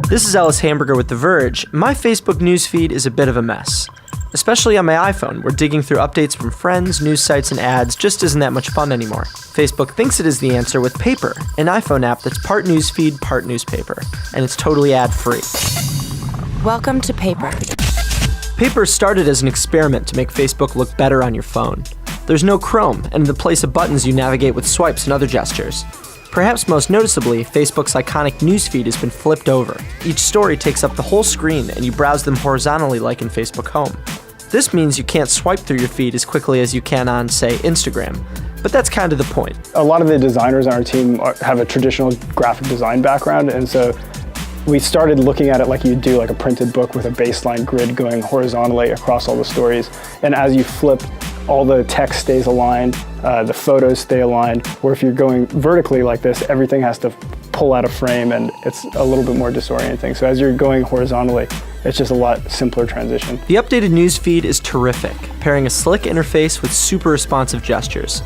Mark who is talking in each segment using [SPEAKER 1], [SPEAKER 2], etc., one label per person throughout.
[SPEAKER 1] This is Ellis Hamburger with The Verge. My Facebook newsfeed is a bit of a mess. Especially on my iPhone, where digging through updates from friends, news sites, and ads just isn't that much fun anymore. Facebook thinks it is the answer with Paper, an iPhone app that's part newsfeed, part newspaper, and it's totally ad-free.
[SPEAKER 2] Welcome to Paper.
[SPEAKER 1] Paper started as an experiment to make Facebook look better on your phone. There's no Chrome, and in the place of buttons you navigate with swipes and other gestures. Perhaps most noticeably, Facebook's iconic newsfeed has been flipped over. Each story takes up the whole screen, and you browse them horizontally like in Facebook Home. This means you can't swipe through your feed as quickly as you can on, say, Instagram. But that's kind of the point.
[SPEAKER 3] A lot of the designers on our team have a traditional graphic design background, and so we started looking at it like you'd do like a printed book with a baseline grid going horizontally across all the stories. And as you flip, all the text stays aligned, the photos stay aligned, or if you're going vertically like this, everything has to pull out of frame and it's a little bit more disorienting. So as you're going horizontally, it's just a lot simpler transition.
[SPEAKER 1] The updated news feed is terrific, pairing a slick interface with super responsive gestures.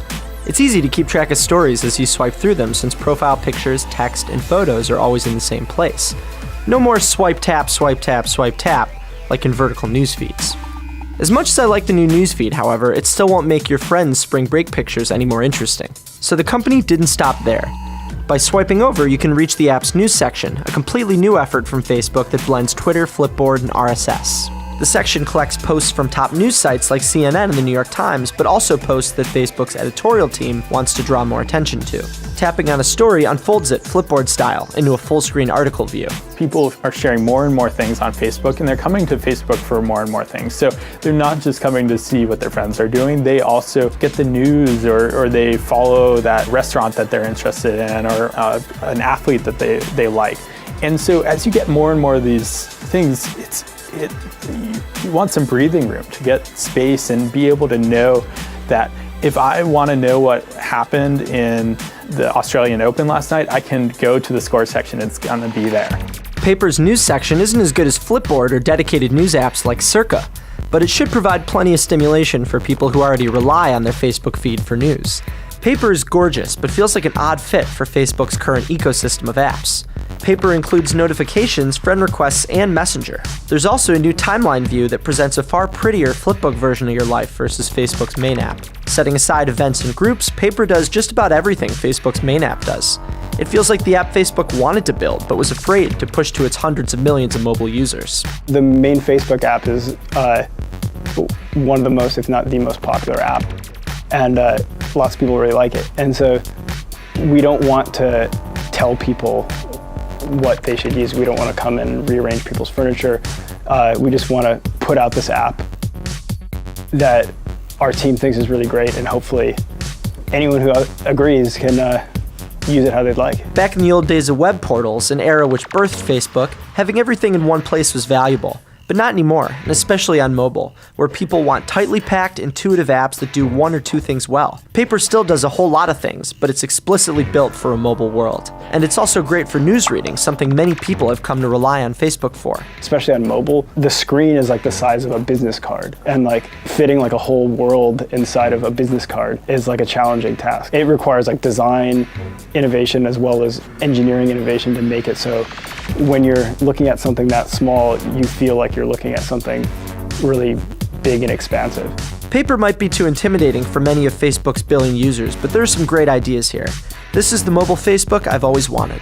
[SPEAKER 1] It's easy to keep track of stories as you swipe through them since profile pictures, text, and photos are always in the same place. No more swipe tap, swipe tap, swipe tap, like in vertical news feeds. As much as I like the new newsfeed, however, it still won't make your friends' spring break pictures any more interesting. So the company didn't stop there. By swiping over, you can reach the app's news section, a completely new effort from Facebook that blends Twitter, Flipboard, and RSS. The section collects posts from top news sites like CNN and the New York Times, but also posts that Facebook's editorial team wants to draw more attention to. Tapping on a story unfolds it, Flipboard style, into a full-screen article view.
[SPEAKER 4] People are sharing more and more things on Facebook, and they're coming to Facebook for more and more things. So they're not just coming to see what their friends are doing, they also get the news, or they follow that restaurant that they're interested in, or an athlete that they like. And so as you get more and more of these things, you want some breathing room to get space and be able to know that if I want to know what happened in the Australian Open last night, I can go to the score section, it's going to be there.
[SPEAKER 1] Paper's news section isn't as good as Flipboard or dedicated news apps like Circa, but it should provide plenty of stimulation for people who already rely on their Facebook feed for news. Paper is gorgeous, but feels like an odd fit for Facebook's current ecosystem of apps. Paper includes notifications, friend requests, and Messenger. There's also a new timeline view that presents a far prettier flipbook version of your life versus Facebook's main app. Setting aside events and groups, Paper does just about everything Facebook's main app does. It feels like the app Facebook wanted to build, but was afraid to push to its hundreds of millions of mobile users.
[SPEAKER 3] The main Facebook app is one of the most, if not the most popular app, and lots of people really like it. And so we don't want to tell people what they should use. We don't want to come and rearrange people's furniture. We just want to put out this app that our team thinks is really great, and hopefully anyone who agrees can use it how they'd like.
[SPEAKER 1] Back in the old days of web portals, an era which birthed Facebook, having everything in one place was valuable. But not anymore, and especially on mobile, where people want tightly packed, intuitive apps that do one or two things well. Paper still does a whole lot of things, but it's explicitly built for a mobile world. And it's also great for news reading, something many people have come to rely on Facebook for.
[SPEAKER 3] Especially on mobile, the screen is like the size of a business card, and like fitting like a whole world inside of a business card is like a challenging task. It requires like design innovation as well as engineering innovation to make it so when you're looking at something that small, you feel like you're looking at something really big and expansive.
[SPEAKER 1] Paper might be too intimidating for many of Facebook's billion users, but there are some great ideas here. This is the mobile Facebook I've always wanted.